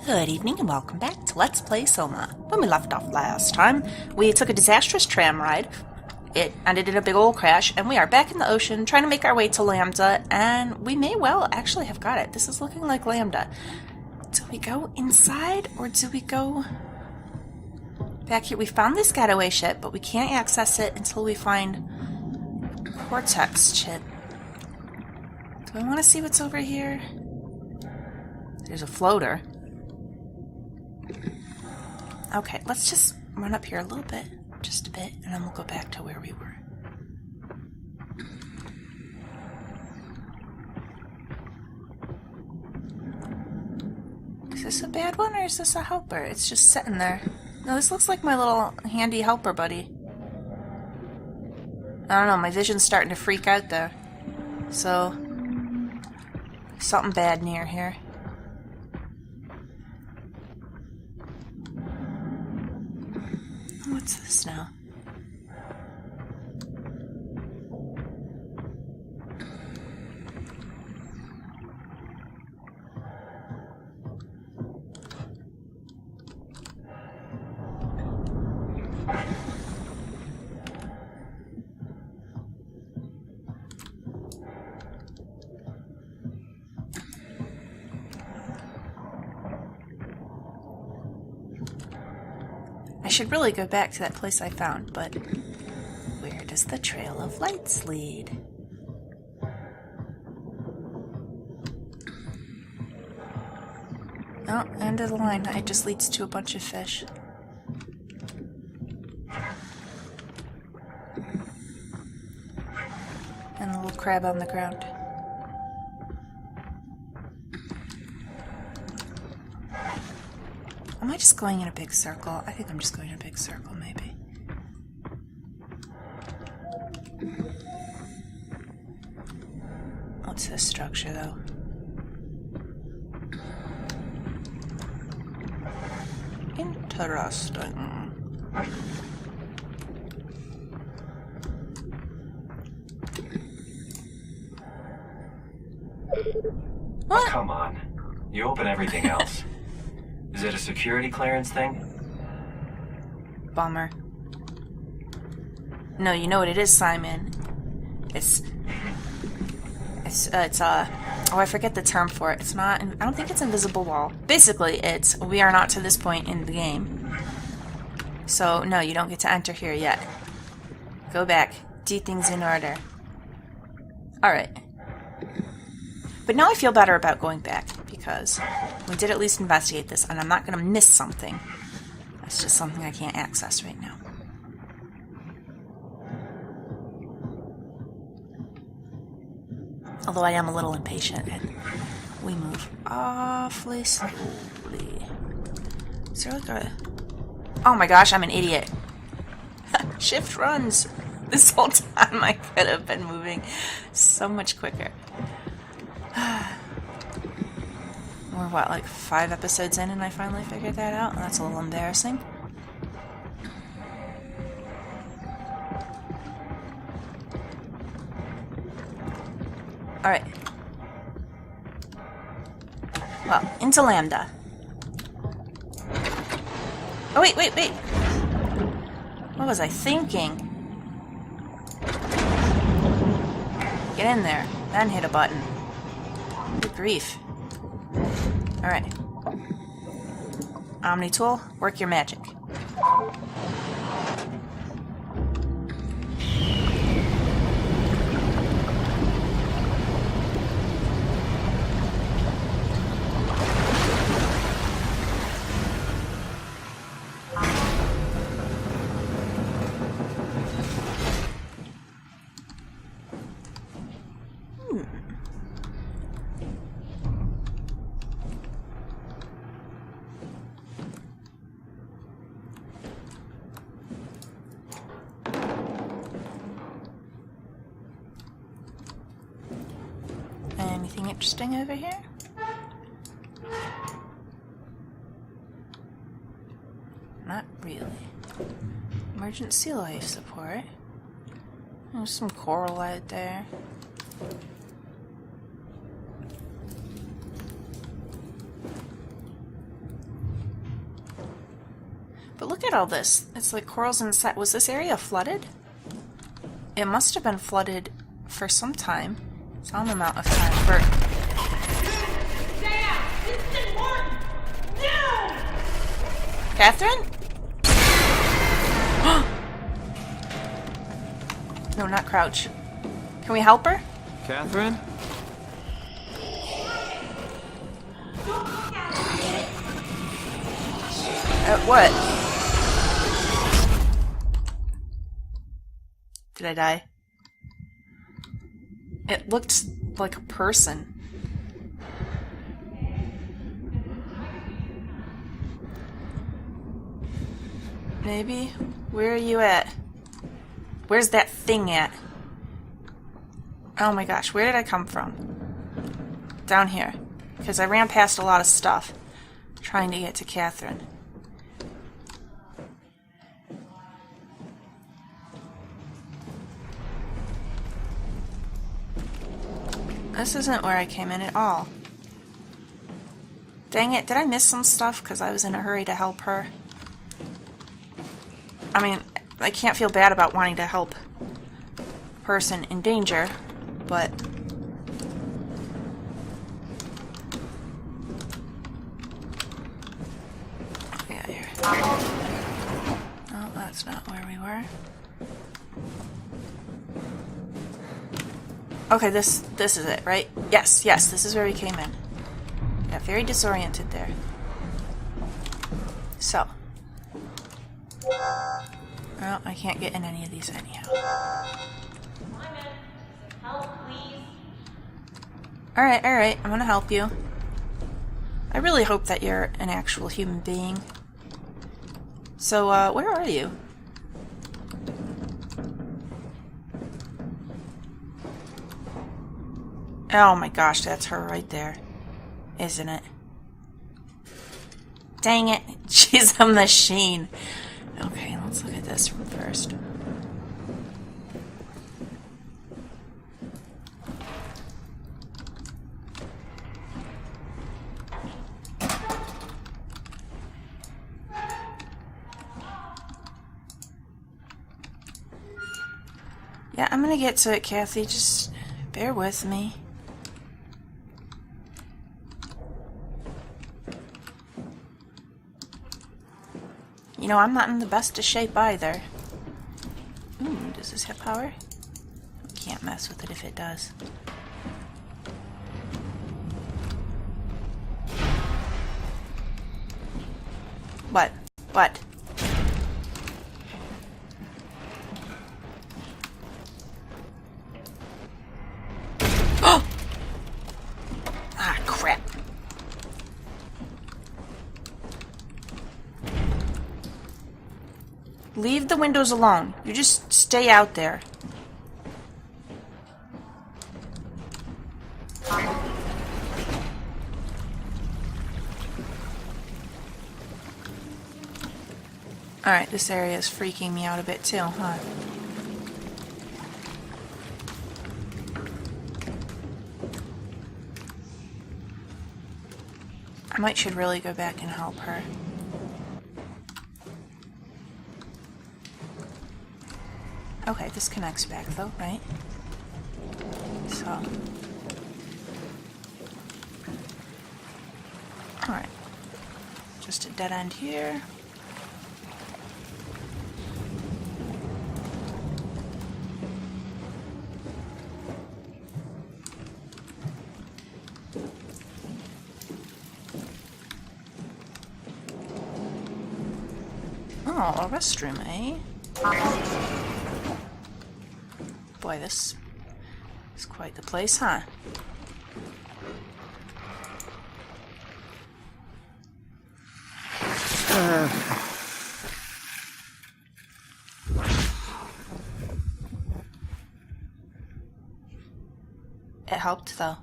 Good evening and welcome back to Let's Play Soma. When we left off last time, we took a disastrous tram ride. It ended in a big old crash, and we are back in the ocean trying to make our way to Lambda, and we may well actually have got it. This is looking like Lambda. Do we go inside, or do we go back here? We found this getaway ship, but we can't access it until we find Cortex chip. Do I want to see what's over here? There's a floater. Okay, let's just run up here a little bit, just a bit, and then we'll go back to where we were. Is this a bad one, or is this a helper? It's just sitting there. No, this looks like my little handy helper buddy. I don't know, my vision's starting to freak out there. So, something bad near here. What's this now? I should really go back to that place I found, but where does the trail of lights lead? Oh, end of the line. It just leads to a bunch of fish. And a little crab on the ground. Am I just going in a big circle? I think I'm just going in a big circle, maybe. What's this structure, though? Interesting. What? Oh, come on. You open everything else. Is it a security clearance thing? Bummer. No, you know what it is, Simon. It's oh, I forget the term for it. It's not, I don't think it's invisible wall. Basically, it's, we are not to this point in the game. So, no, you don't get to enter here yet. Go back. Do things in order. Alright. But now I feel better about going back, because we did at least investigate this, and I'm not going to miss something. That's just something I can't access right now. Although I am a little impatient, and we move awfully slowly. Is there like a... Oh my gosh, I'm an idiot. Shift runs. This whole time I could have been moving so much quicker. We're what, like 5 episodes in and I finally figured that out? That's a little embarrassing. Alright. Well, into Lambda. Oh, wait. What was I thinking? Get in there, then hit a button. Good grief. Alright. Omni tool, work your magic. Anything interesting over here? Not really. Emergency life support. There's some coral out there. But look at all this. It's like corals inside. Was this area flooded? It must have been flooded for some time. Some amount of time. For... Catherine? No, not Crouch. Can we help her? Catherine? What? Did I die? It looked like a person. Maybe? Where are you at? Where's that thing at? Oh my gosh, where did I come from? Down here. Because I ran past a lot of stuff trying to get to Catherine. This isn't where I came in at all. Dang it, did I miss some stuff because I was in a hurry to help her? I mean, I can't feel bad about wanting to help a person in danger, but... Yeah, here. Oh, that's not where we were. Okay, this is it, right? Yes, this is where we came in. Got very disoriented there. So. Well, I can't get in any of these anyhow. Help, please. Alright, I'm gonna help you. I really hope that you're an actual human being. So, where are you? Oh my gosh, that's her right there. Isn't it? Dang it, she's a machine. Okay, let's look at this one first. Yeah, I'm gonna get to it, Kathy. Just bear with me. You know, I'm not in the best of shape either. Ooh, does this have power? Can't mess with it if it does. What? What? Oh! Ah, crap. Leave the windows alone. You just stay out there. Alright, this area is freaking me out a bit too, huh? I should really go back and help her. Okay, this connects back though, right? So. Alright. Just a dead end here. Oh, a restroom, eh? Boy, this is quite the place, huh? It helped, though.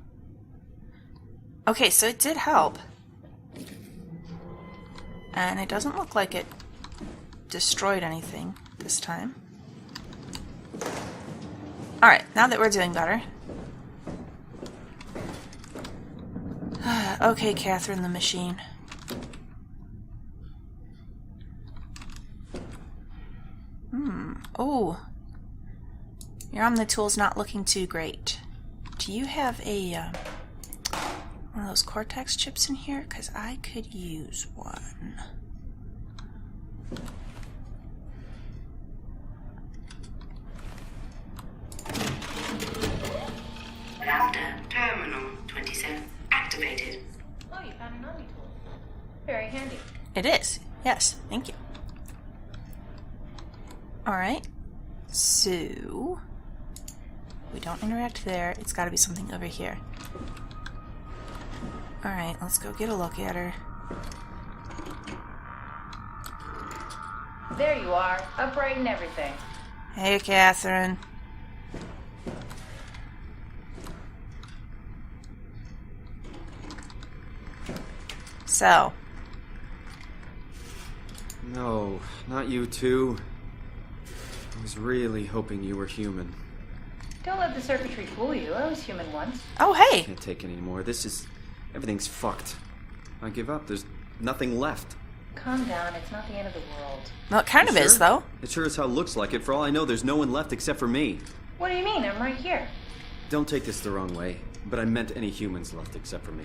Okay, so it did help. And it doesn't look like it destroyed anything this time. Alright, now that we're doing better. Okay, Catherine the machine. Oh. Your Omnitool's not looking too great. Do you have a, one of those Cortex chips in here? Because I could use one. Lambda terminal 27 activated. Oh, you found an Omnitool. Very handy. It is. Yes. Thank you. Alright. So... we don't interact there. It's got to be something over here. Alright, let's go get a look at her. There you are, upright and everything. Hey, Catherine. So... no, not you two. I was really hoping you were human. Don't let the circuitry fool you. I was human once. oh, hey! Can't take any more. Everything's fucked. I give up. There's nothing left. Calm down. It's not the end of the world. Well, it kind of You is, sure? though. It sure as hell looks like it. For all I know, there's no one left except for me. What do you mean? I'm right here. Don't take this the wrong way, but I meant any humans left except for me.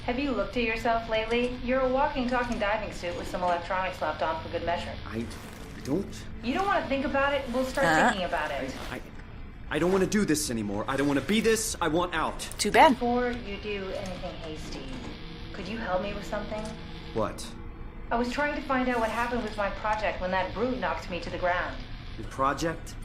Have you looked at yourself lately? You're a walking, talking diving suit with some electronics slapped on for good measure. I don't... You don't want to think about it? We'll start thinking about it. I don't want to do this anymore. I don't want to be this. I want out. Too bad. Before you do anything hasty, could you help me with something? What? I was trying to find out what happened with my project when that brute knocked me to the ground. Your project?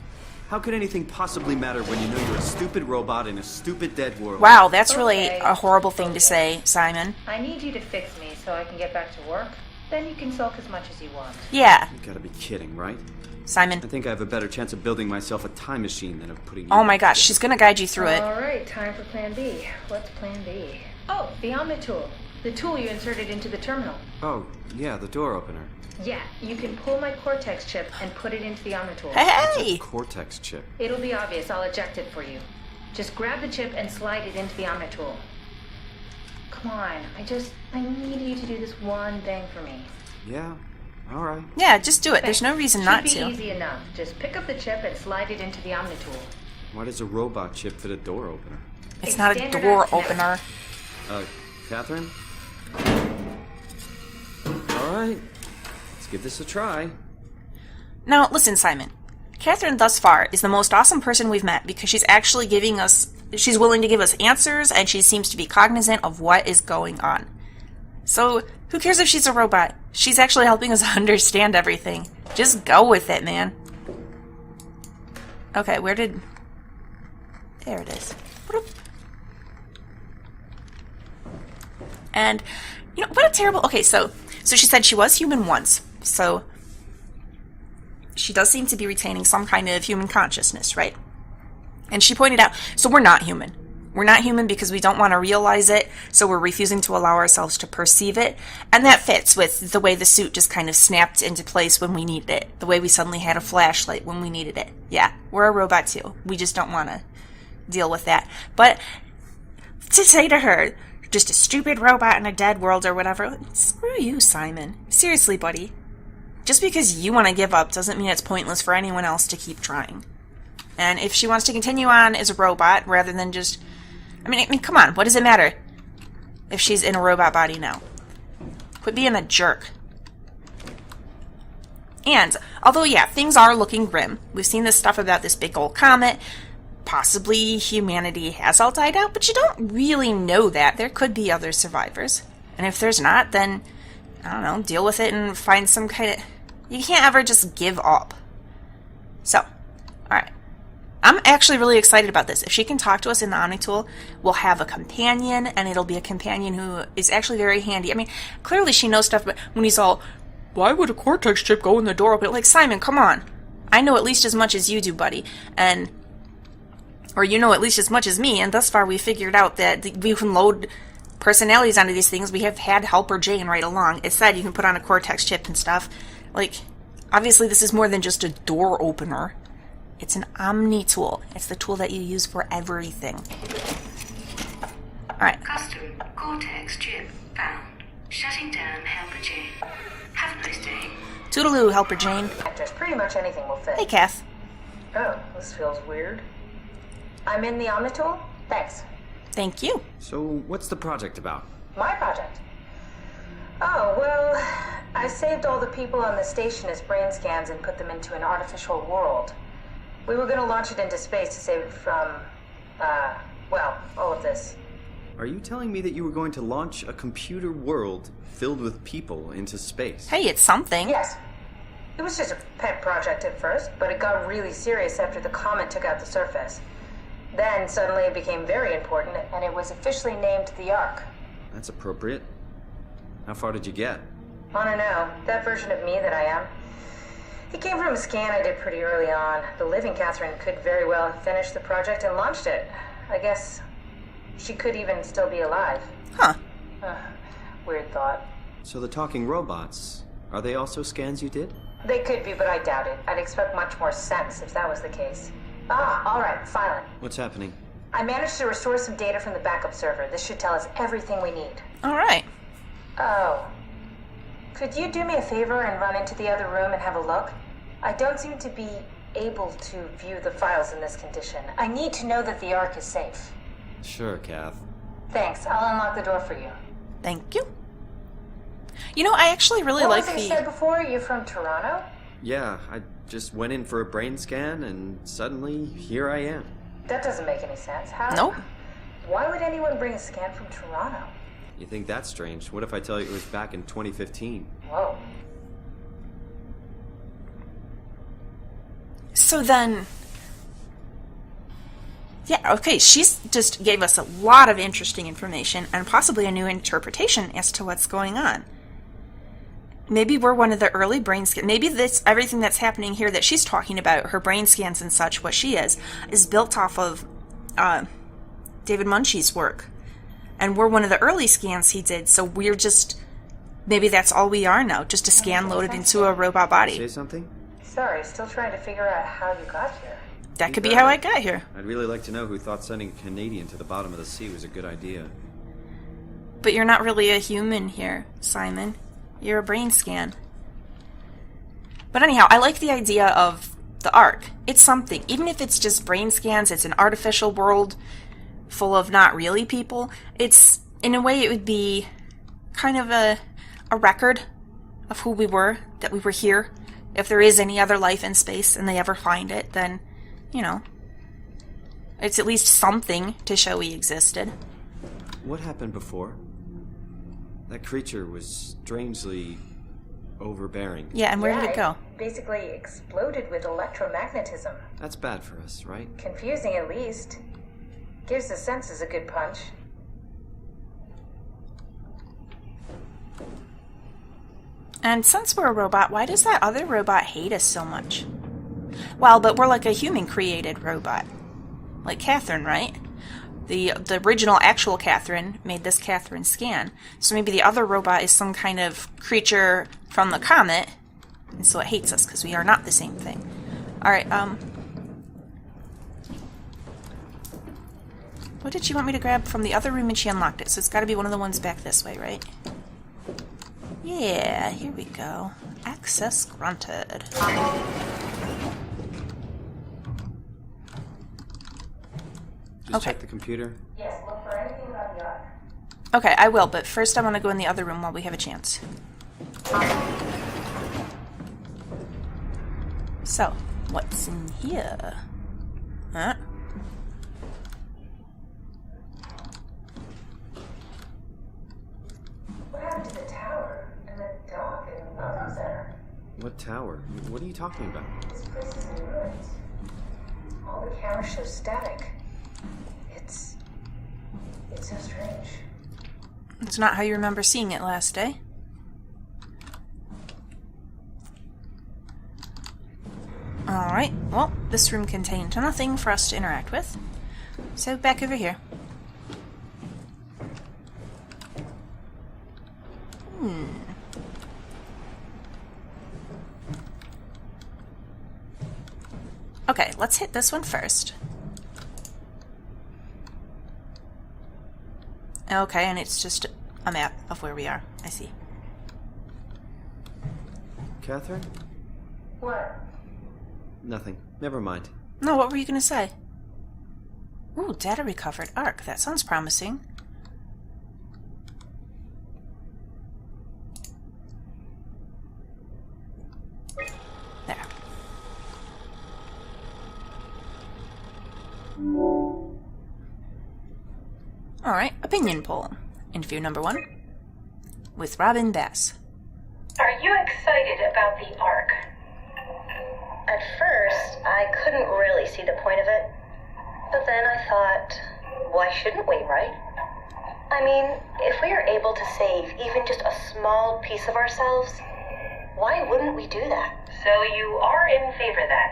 How could anything possibly matter when you know you're a stupid robot in a stupid dead world? Wow, that's really Okay. a horrible thing to say, Simon. I need you to fix me so I can get back to work. Then you can sulk as much as you want. Yeah, You gotta be kidding, right? Simon. I think I have a better chance of building myself a time machine than of putting you Oh my back gosh, together. she's gonna guide you through it. All right, time for plan B. What's plan B? Oh, the Omnitool. The tool you inserted into the terminal. Oh, yeah, the door opener. Yeah, you can pull my Cortex chip and put it into the Omnitool. Hey! Cortex chip. It'll be obvious. I'll eject it for you. Just grab the chip and slide it into the Omnitool. Come on, I need you to do this one thing for me. Yeah, alright. Yeah, just do it. There's no reason not Should to. be easy enough. Just pick up the chip and slide it into the Omnitool. Why does a robot chip fit a door opener? It's not a standard door access. opener. Catherine? Alright, let's give this a try. Now, listen, Simon. Catherine, thus far, is the most awesome person we've met because she's actually giving us... she's willing to give us answers, and she seems to be cognizant of what is going on. So, who cares if she's a robot? She's actually helping us understand everything. Just go with it, man. Okay, where did... there it is. Whoop. And, you know, what a terrible... okay, so she said she was human once. So, she does seem to be retaining some kind of human consciousness, right? And she pointed out, so we're not human. We're not human because we don't want to realize it, so we're refusing to allow ourselves to perceive it. And that fits with the way the suit just kind of snapped into place when we needed it. The way we suddenly had a flashlight when we needed it. Yeah, we're a robot too. We just don't want to deal with that. But to say to her, just a stupid robot in a dead world or whatever, screw you, Simon. Seriously, buddy. Just because you want to give up doesn't mean it's pointless for anyone else to keep trying. And if she wants to continue on as a robot rather than just... I mean, come on, what does it matter if she's in a robot body now? Quit being a jerk. And, although, yeah, things are looking grim. We've seen this stuff about this big old comet. Possibly humanity has all died out, but you don't really know that. There could be other survivors. And if there's not, then, I don't know, deal with it and find some kind of... you can't ever just give up. So, alright. I'm actually really excited about this. If she can talk to us in the Omnitool, we'll have a companion, and it'll be a companion who is actually very handy. I mean, clearly she knows stuff, but when he's all, why would a Cortex chip go in the door open? Like, Simon, come on. I know at least as much as you do, buddy. And, or you know at least as much as me, and thus far we figured out that we can load personalities onto these things. We have had Helper Jane right along. It said you can put on a Cortex chip and stuff. Like, obviously this is more than just a door opener. It's an Omnitool. It's the tool that you use for everything. Alright. Custom Cortex chip found. Shutting down Helper Jane. Have a nice day. Toodaloo, Helper Jane. There's pretty much anything will fit. Hey, Kath. Oh, this feels weird. I'm in the Omnitool? Thanks. Thank you. So, what's the project about? My project? Oh, well, I saved all the people on the station as brain scans and put them into an artificial world. We were going to launch it into space to save it from, well, all of this. Are you telling me that you were going to launch a computer world filled with people into space? Hey, it's something. Yes. It was just a pet project at first, but it got really serious after the comet took out the surface. Then suddenly it became very important, and it was officially named the Ark. That's appropriate. How far did you get? I don't know. That version of me that I am. It came from a scan I did pretty early on. The living Catherine could very well have finished the project and launched it. I guess she could even still be alive. Huh. Weird thought. So the talking robots, are they also scans you did? They could be, but I doubt it. I'd expect much more sense if that was the case. All right, silent. What's happening? I managed to restore some data from the backup server. This should tell us everything we need. All right. Oh. Could you do me a favor and run into the other room and have a look? I don't seem to be able to view the files in this condition. I need to know that the Ark is safe. Sure, Kath. Thanks. I'll unlock the door for you. Thank you. You know, I actually really What like was it you the... said before? You're from Toronto? Yeah, I just went in for a brain scan and suddenly here I am. That doesn't make any sense. How? Nope. Why would anyone bring a scan from Toronto? You think that's strange? What if I tell you it was back in 2015? Whoa. So then... Yeah, okay, she's just gave us a lot of interesting information and possibly a new interpretation as to what's going on. Maybe we're one of the early brain scans. Maybe this everything that's happening here that she's talking about, her brain scans and such, what she is built off of David Munschie's work. And we're one of the early scans he did, so we're just... Maybe that's all we are now, just a scan loaded into a robot body. Say something? Sorry, still trying to figure out how you got here. That could be how I got here. I'd really like to know who thought sending a Canadian to the bottom of the sea was a good idea. But you're not really a human here, Simon. You're a brain scan. But anyhow, I like the idea of the Ark. It's something. Even if it's just brain scans, it's an artificial world full of not really people. It's, in a way, it would be kind of a record of who we were, that we were here. If there is any other life in space and they ever find it, then, you know, it's at least something to show we existed. What happened before? That creature was strangely overbearing. Yeah, and where did it go? Basically exploded with electromagnetism. That's bad for us, right? Confusing at least. Gives the senses a good punch. And since we're a robot, why does that other robot hate us so much? Well, but we're like a human-created robot. Like Catherine, right? The original actual Catherine made this Catherine scan. So maybe the other robot is some kind of creature from the comet, and so it hates us because we are not the same thing. Alright, what did she want me to grab from the other room and she unlocked it? So it's gotta be one of the ones back this way, right? Yeah, here we go. Access granted. Just check the computer. Yes, look for anything about the Ark. Okay, I will, but first I want to go in the other room while we have a chance. So, what's in here? Huh? What happened to the tower and the dock and the welcome center? What tower? What are you talking about? This place is in ruins. All the cameras show static. It's so strange. It's not how you remember seeing it last day. Alright, well, this room contained nothing for us to interact with. So, back over here. Okay, let's hit this one first. Okay, and it's just a map of where we are. I see. Catherine? What? Nothing. Never mind. No, what were you going to say? Ooh, data recovered. Arc. That sounds promising. There. Alright, opinion poll. Interview number 1. With Robin Bass. Are you excited about the Ark? At first, I couldn't really see the point of it. But then I thought, why shouldn't we, right? I mean, if we are able to save even just a small piece of ourselves, why wouldn't we do that? So you are in favor then?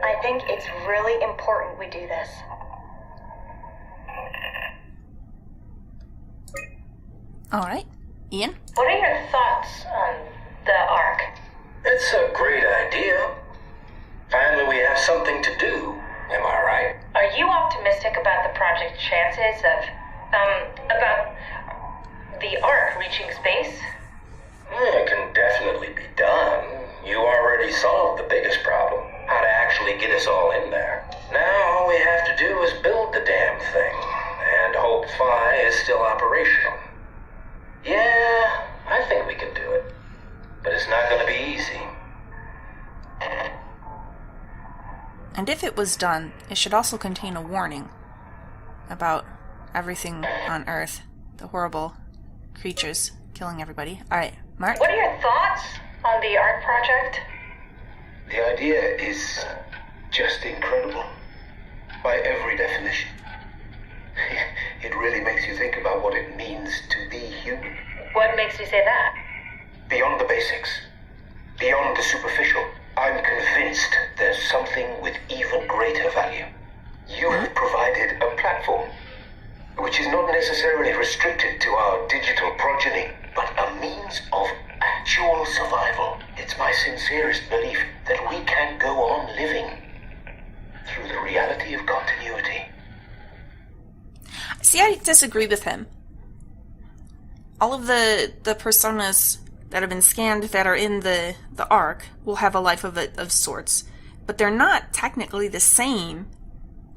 I think it's really important we do this. Alright, Ian? What are your thoughts on the Ark? It's a great idea. Finally, we have something to do. Am I right? Are you optimistic about the project's chances of, about the Ark reaching space? It can definitely be done. You already solved the biggest problem. How to actually get us all in there. Now all we have to do is build the damn thing. And hope Phi is still operational. Yeah, I think we can do it. But it's not going to be easy. And if it was done, it should also contain a warning about everything on Earth. The horrible creatures killing everybody. Alright, Mark? What are your thoughts on the Ark project? The idea is just incredible. By every definition. It really makes you think about what it means to be human. What makes you say that? Beyond the basics. Beyond the superficial. I'm convinced there's something with even greater value. You have provided a platform, which is not necessarily restricted to our digital progeny, but a means of actual survival. It's my sincerest belief that we can go on living through the reality of continuity. See, I disagree with him. All of the personas that have been scanned that are in the Ark will have a life of sorts, but they're not technically the same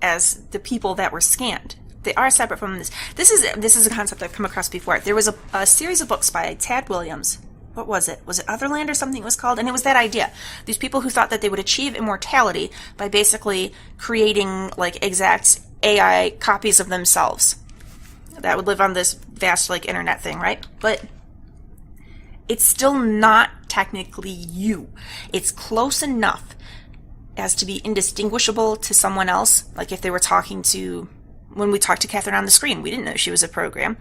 as the people that were scanned. They are separate from this. This is a concept I've come across before. There was a series of books by Tad Williams. What was it? Was it Otherland or something it was called? And it was that idea. These people who thought that they would achieve immortality by basically creating like exact AI copies of themselves that would live on this vast like internet thing, right? But it's still not technically you. It's close enough as to be indistinguishable to someone else. Like if they were talking to, when we talked to Catherine on the screen, we didn't know she was a program.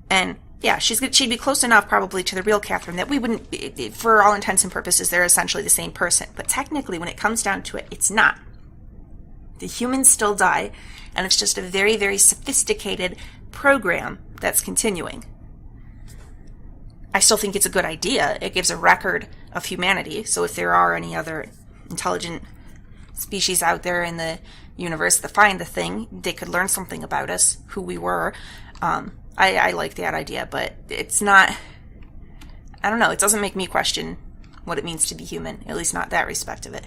And yeah, she'd be close enough probably to the real Catherine that we wouldn't, for all intents and purposes, they're essentially the same person. But technically, when it comes down to it, it's not. The humans still die, and it's just a very, very sophisticated program that's continuing. I still think it's a good idea. It gives a record of humanity, so if there are any other intelligent species out there in the universe that find the thing, they could learn something about us, who we were. I like that idea, but it's not, I don't know, it doesn't make me question what it means to be human, at least not that respect of it.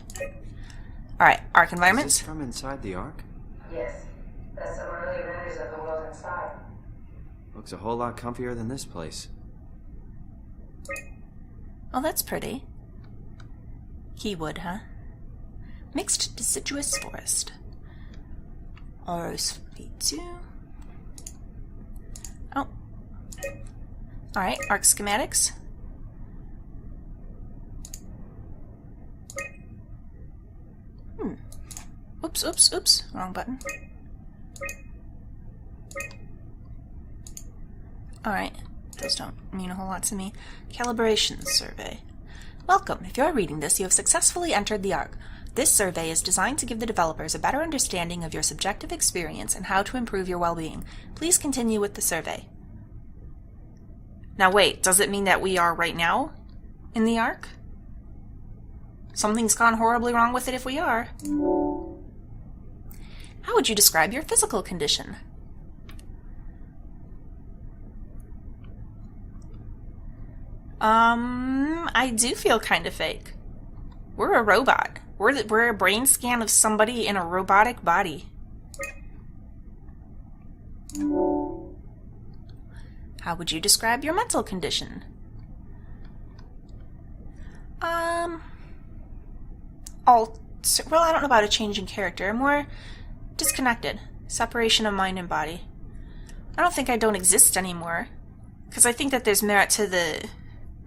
Alright, Ark environments. Is this from inside the Ark? Yes. That's some early renders of the world inside. Looks a whole lot comfier than this place. Oh, that's pretty. Keywood, huh? Mixed deciduous forest. RS-V2. Oh. Alright, Arc schematics. Oops. Wrong button. Alright, those don't mean a whole lot to me. Calibration survey. Welcome. If you're reading this, you have successfully entered the Ark. This survey is designed to give the developers a better understanding of your subjective experience and how to improve your well-being. Please continue with the survey. Now wait, does it mean that we are right now in the Ark? Something's gone horribly wrong with it if we are. How would you describe your physical condition? I do feel kind of fake. We're a robot. We're a brain scan of somebody in a robotic body. How would you describe your mental condition? Well, I don't know about a change in character. More disconnected. Separation of mind and body. I don't think I don't exist anymore. Because I think that there's merit to the...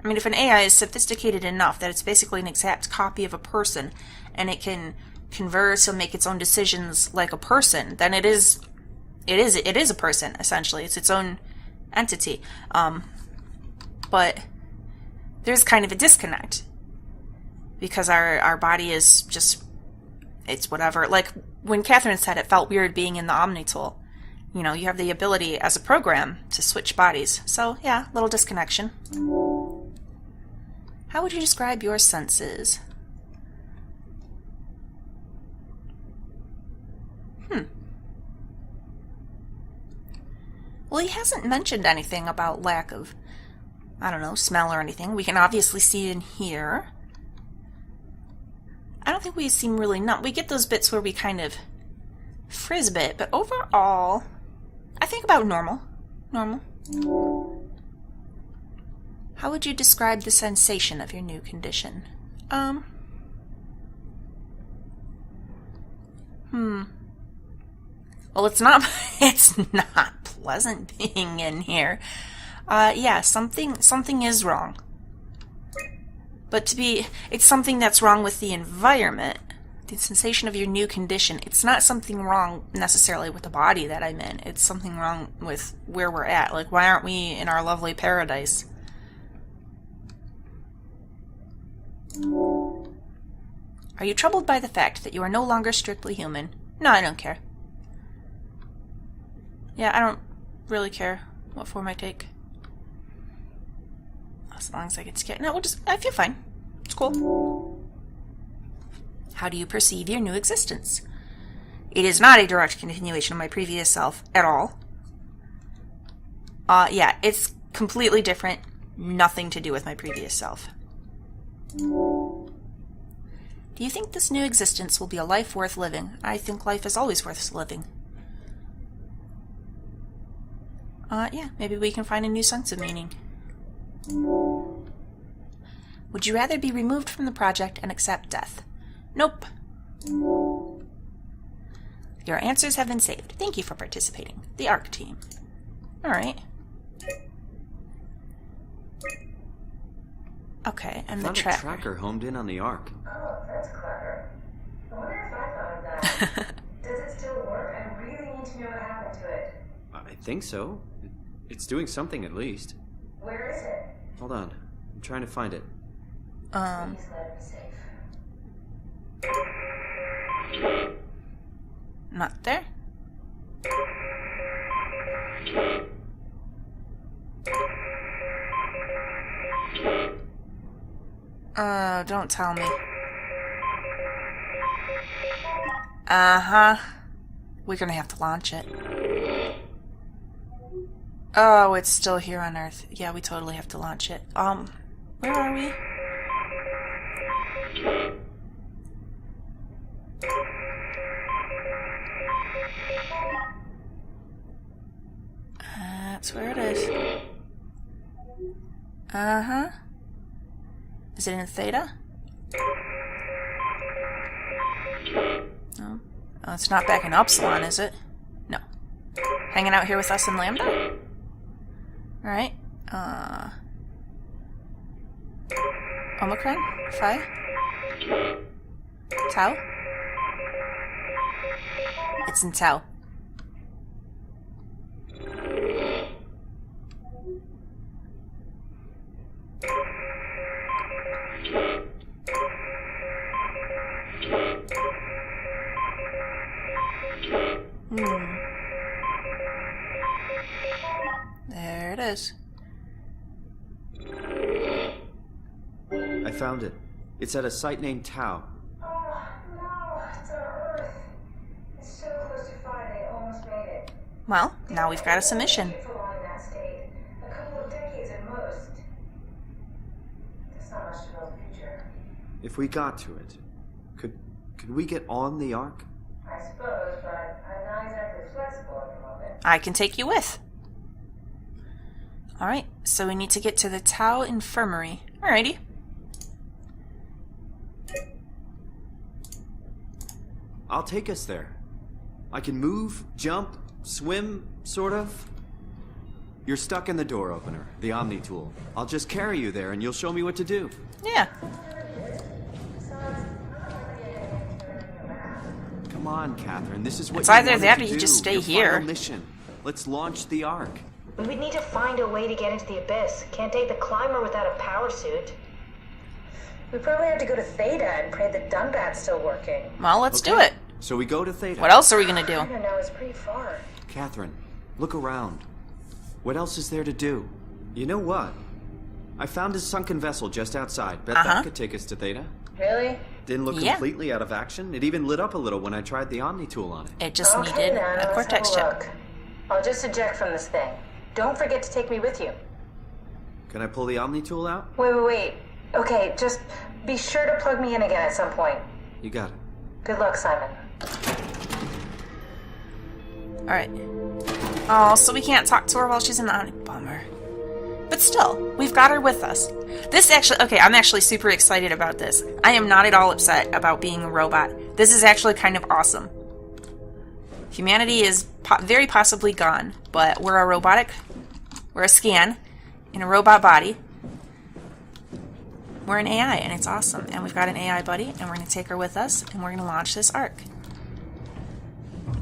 I mean, if an AI is sophisticated enough that it's basically an exact copy of a person, and it can converse and make its own decisions like a person, then it is a person, essentially. It's its own entity. But there's kind of a disconnect. Because our body is just... It's whatever. Like, when Catherine said it felt weird being in the Omnitool. You know, you have the ability as a program to switch bodies. So, yeah, little disconnection. How would you describe your senses? Well, he hasn't mentioned anything about lack of, I don't know, smell or anything. We can obviously see and hear. I don't think we seem really numb. We get those bits where we kind of frizz a bit, but overall, I think about normal. Normal. How would you describe the sensation of your new condition? Well, it's not pleasant being in here. Yeah, something is wrong. But it's something that's wrong with the environment. The sensation of your new condition. It's not something wrong necessarily with the body that I'm in. It's something wrong with where we're at. Like, why aren't we in our lovely paradise? Are you troubled by the fact that you are no longer strictly human? No, I don't care. Yeah, I don't really care what form I take. As long as I get scared. No, I feel fine. It's cool. How do you perceive your new existence? It is not a direct continuation of my previous self at all. Yeah, it's completely different. Nothing to do with my previous self. Do you think this new existence will be a life worth living? I think life is always worth living. Yeah, maybe we can find a new sense of meaning. Would you rather be removed from the project and accept death? Nope. Your answers have been saved. Thank you for participating. The ARC team. Alright. Okay, and the tracker homed in on the ARC. Oh, that's clever. I wonder if I thought of that. Does it still work? I really need to know what happened to it. I think so. It's doing something at least. Where is it? Hold on. I'm trying to find it. Please let it be safe. Not there. Don't tell me. We're gonna have to launch it. Oh, it's still here on Earth. Yeah, we totally have to launch it. Where are we? That's where it is. Is it in Theta? No. Oh, it's not back in Upsilon, is it? No. Hanging out here with us in Lambda? Alright. Omicron? Phi? Tau? It's in Tau. There it is. I found it. It's at a site named Tau. Oh, no, it's on Earth. It's so close to Phi, they almost made it. Well, now we've got a submission. For long in that state. A couple of decades at most. if we got to it, could we get on the Ark? I suppose, but I'm not exactly flexible at the moment. I can take you with. Alright, so we need to get to the Tau Infirmary. Alrighty. I'll take us there. I can move, jump, swim, sort of. You're stuck in the door opener, the Omni tool. I'll just carry you there and you'll show me what to do. Yeah. Come on, Catherine. This is what It's you either wanted that to or you do. just stay Your here. final mission. Let's launch the Ark. We would need to find a way to get into the Abyss. Can't take the climber without a power suit. We probably have to go to Theta and pray that Dunbat's still working. Well, let's do it. So we go to Theta. What else are we gonna I do? don't know, it's pretty far. Catherine, look around. What else is there to do? You know what? I found a sunken vessel just outside. Bet that could take us to Theta. Really? Didn't look Yeah. completely out of action. It even lit up a little when I tried the Omni tool on it. It just Okay, needed then, a let's cortex have a chip. look. I'll just eject from this thing. Don't forget to take me with you. Can I pull the Omni tool out? Wait. Okay, just be sure to plug me in again at some point. You got it. Good luck, Simon. Alright. Oh, so we can't talk to her while she's in the Omni. Bummer. But still, we've got her with us. This actually, okay, I'm actually super excited about this. I am not at all upset about being a robot. This is actually kind of awesome. Humanity is very possibly gone, but we're a scan in a robot body. We're an AI, and it's awesome. And we've got an AI buddy, and we're going to take her with us, and we're going to launch this Ark.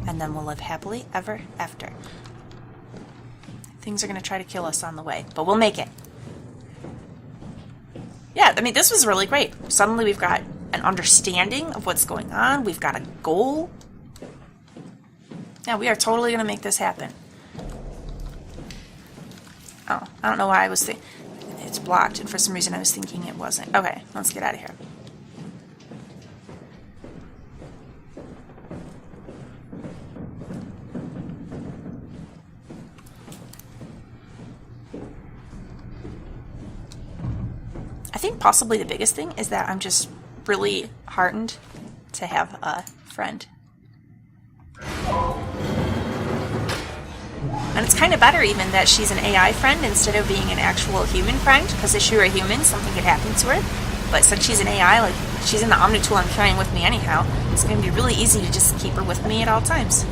And then we'll live happily ever after. Things are going to try to kill us on the way, but we'll make it. Yeah, I mean, this was really great. Suddenly we've got an understanding of what's going on. We've got a goal. Yeah, we are totally going to make this happen. Oh, I don't know why I was thinking. It's blocked, and for some reason I was thinking it wasn't. Okay, let's get out of here. I think possibly the biggest thing is that I'm just really heartened to have a friend. And it's kind of better even that she's an AI friend instead of being an actual human friend, because if she were a human, something could happen to her. But since she's an AI, like, she's in the Omni tool I'm carrying with me anyhow, it's going to be really easy to just keep her with me at all times.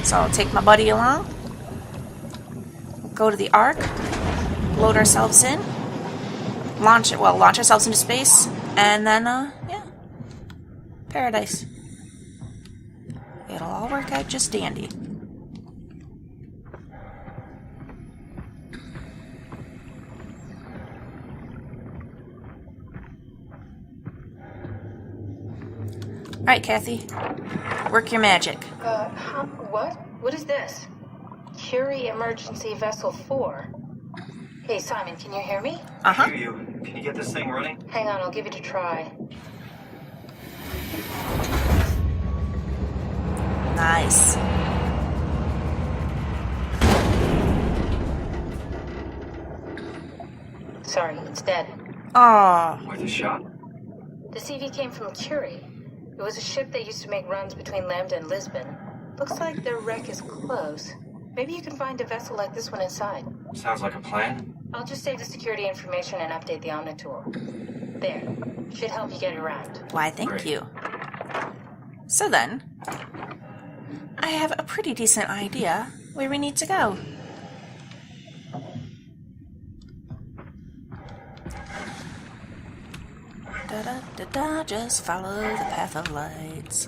So I'll take my buddy along, go to the Ark, load ourselves in, launch ourselves into space, and then, yeah, paradise. It'll all work out just dandy. Alright, Kathy. Work your magic. What? What is this? Curie Emergency Vessel 4. Hey, Simon, can you hear me? Uh-huh. I hear you. Can you get this thing running? Hang on, I'll give it a try. Nice. Sorry, it's dead. Oh, Worth a shot. The CV came from Curie. It was a ship that used to make runs between Lambda and Lisbon. Looks like their wreck is close. Maybe you can find a vessel like this one inside. Sounds like a plan. I'll just save the security information and update the Omni tool. There. Should help you get around. why, thank Great. you. So then, I have a pretty decent idea where we need to go. Da-da-da-da, just follow the path of lights.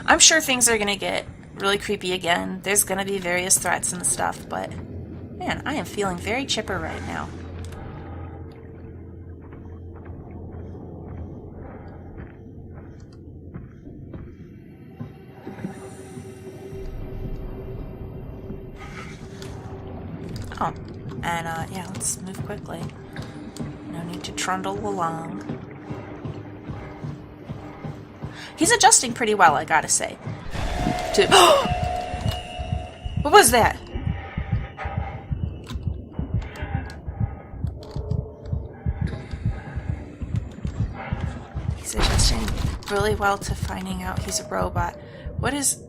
I'm sure things are gonna get really creepy again. There's gonna be various threats and stuff, but man, I am feeling very chipper right now. Oh, and yeah, let's move quickly. No need to trundle along. He's adjusting pretty well, I gotta say. What was that? really well to finding out he's a robot. What is...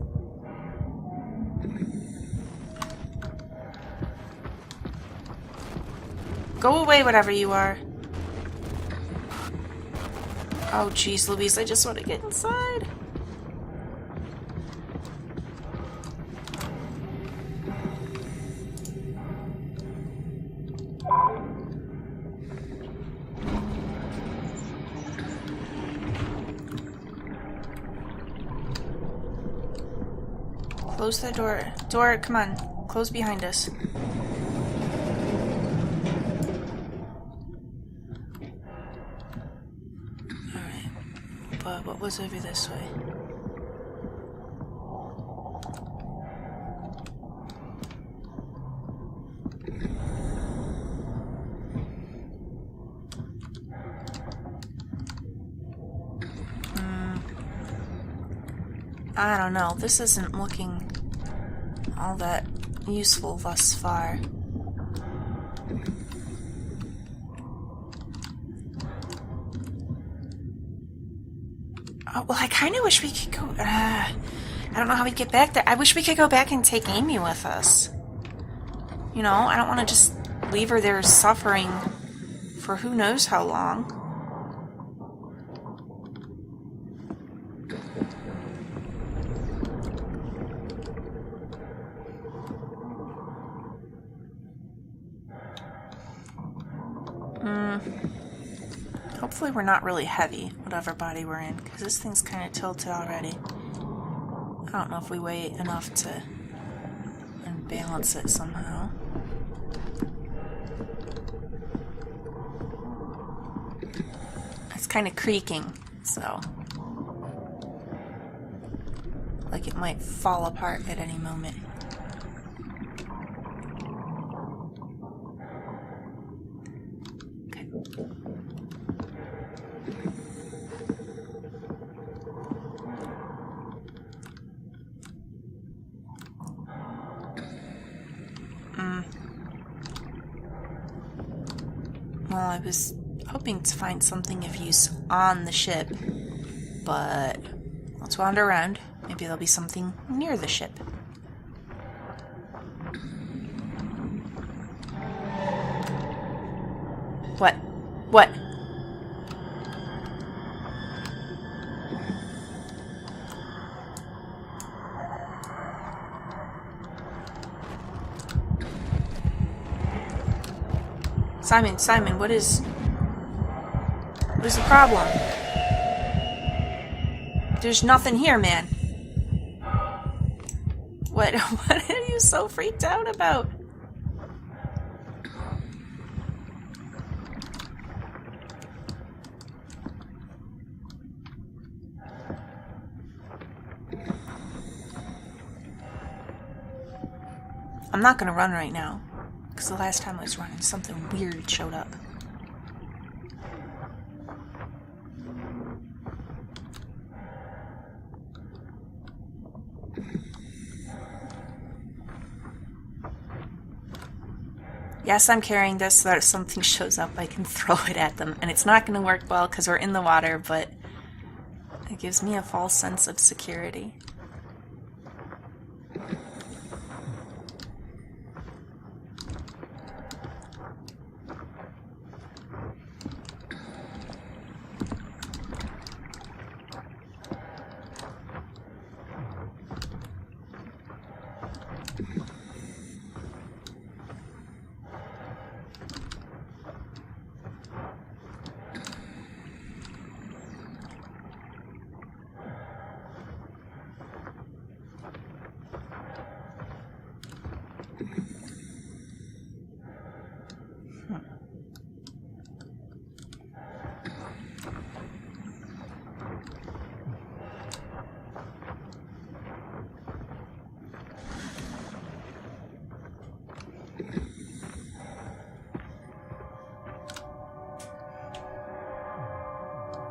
Go away, whatever you are. Oh, jeez, Louise, I just want to get inside. Close the door. Door, come on. Close behind us. Alright. But what was over this way? I don't know. This isn't looking all that useful thus far. Oh, well, I kind of wish we could go... I don't know how we'd get back there. I wish we could go back and take Amy with us. You know, I don't want to just leave her there suffering for who knows how long. Hopefully we're not really heavy, whatever body we're in, because this thing's kind of tilted already. I don't know if we weigh enough to unbalance it somehow. It's kind of creaking, so... like it might fall apart at any moment. Well, I was hoping to find something of use on the ship, but let's wander around. Maybe there'll be something near the ship. What? What? Simon, what is the problem? There's nothing here, man. What are you so freaked out about? I'm not gonna run right now. Because the last time I was running, something weird showed up. Yes, I'm carrying this so that if something shows up, I can throw it at them. And it's not going to work well because we're in the water, but it gives me a false sense of security.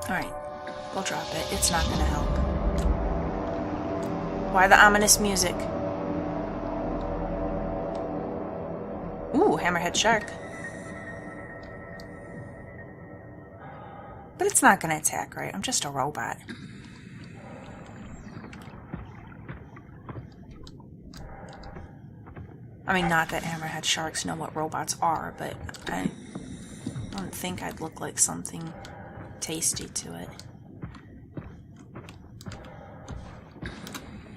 Alright, we'll drop it. It's not gonna help. Why the ominous music? Ooh, hammerhead shark. But it's not gonna attack, right? I'm just a robot. I mean, not that hammerhead sharks know what robots are, but I don't think I'd look like something tasty to it.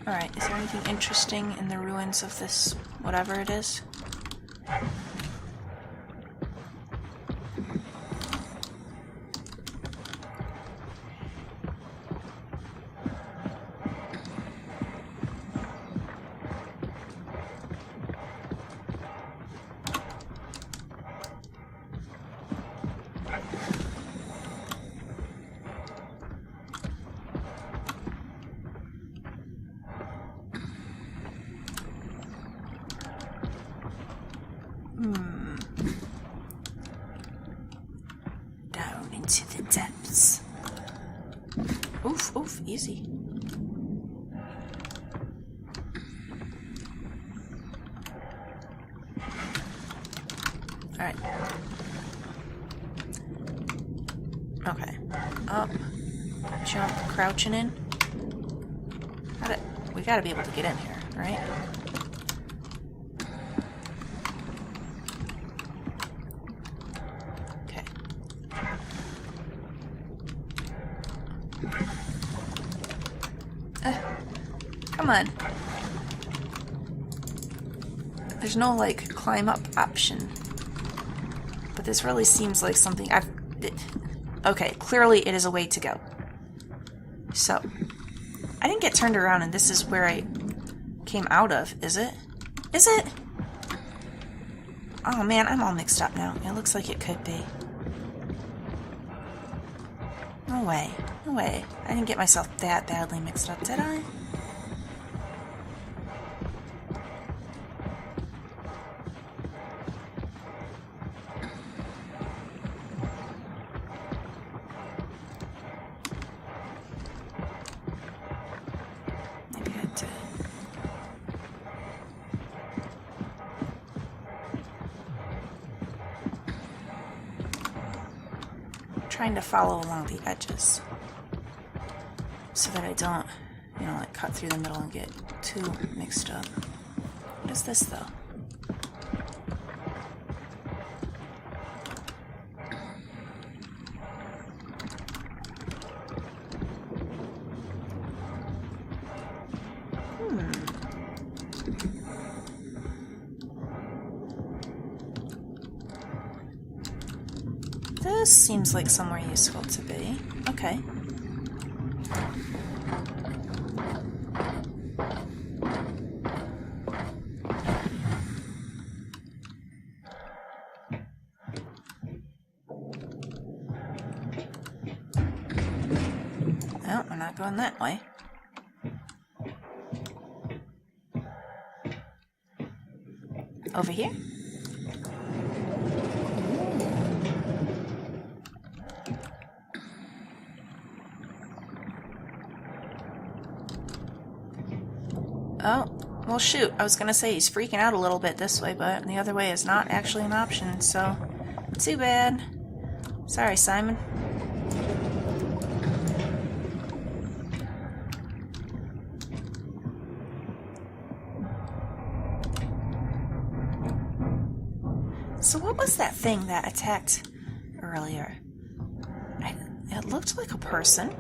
Alright, is there anything interesting in the ruins of this, whatever it is? Down into the depths. Oof, oof, easy. Alright. Okay. Up. Jump, crouching in. We gotta be able to get in here, right? Come on. There's no, like, climb up option. But this really seems like something okay, clearly it is a way to go. So, I didn't get turned around and this is where I came out of, is it? Is it? Oh man, I'm all mixed up now. It looks like it could be. No way. No way. I didn't get myself that badly mixed up, did I? Maybe I did. Trying to follow along the edges so that I don't, you know, like cut through the middle and get too mixed up. What is this though? This seems like somewhere useful to be. Okay. No, we're not going that way. Over here? Oh, well shoot, I was gonna say he's freaking out a little bit this way, but the other way is not actually an option, so too bad. Sorry, Simon. So what was that thing that attacked earlier? It looked like a person.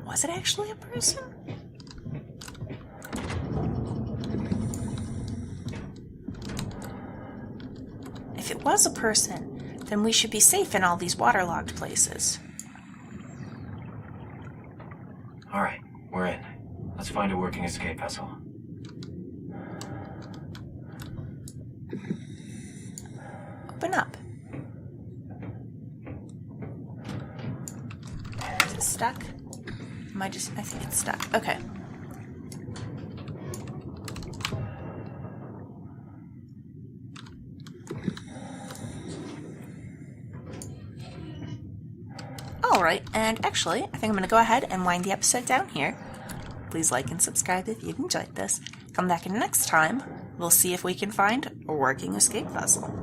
Was it actually a person? If it was a person, then we should be safe in all these waterlogged places. Alright, we're in. Let's find a working escape vessel. Open up. Is it stuck? I think it's stuck. Okay. Alright, and actually, I think I'm going to go ahead and wind the episode down here. Please like and subscribe if you've enjoyed this. Come back in next time. We'll see if we can find a working escape vessel.